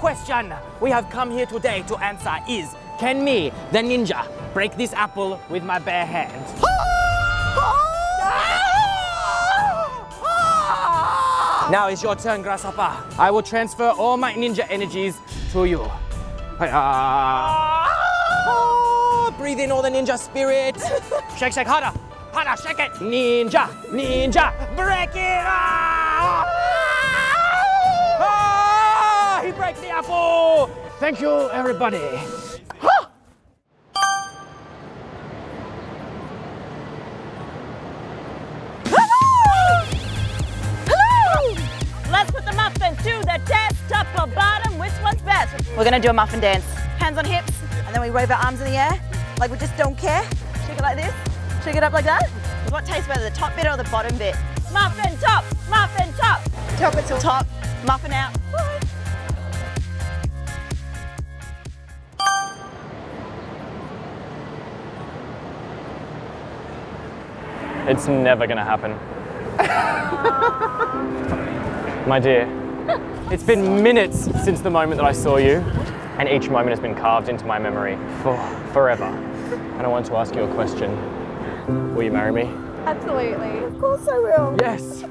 question we have come here today to answer is, can me, the ninja, break this apple with my bare hands? Now is your turn, Grasshopper. I will transfer all my ninja energies to you. Breathe in all the ninja spirit. Shake, shake, harder. Harder, shake it. Ninja, ninja, break it. He breaks the apple. Thank you, everybody. Let's put the muffin to the test, top or bottom, which one's best? We're gonna do a muffin dance. Hands on hips, and then we wave our arms in the air, like we just don't care. Shake it like this, shake it up like that. What tastes better, the top bit or the bottom bit? Muffin top, muffin top. Top it to top, muffin out. It's never gonna happen. My dear, it's been minutes since the moment that I saw you, and each moment has been carved into my memory for forever. And I want to ask you a question. Will you marry me? Absolutely. Of course I will. Yes.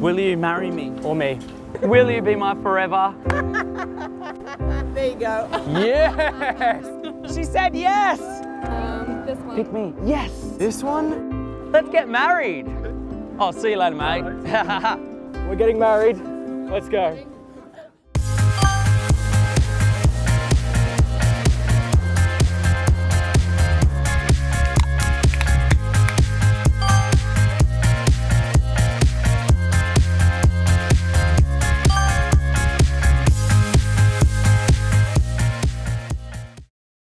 Will you marry me? Or me? Will you be my forever? There you go. Yes! She said yes! This one. Pick me. Yes! This one? Let's get married. Oh, see you later, mate. We're getting married. Let's go.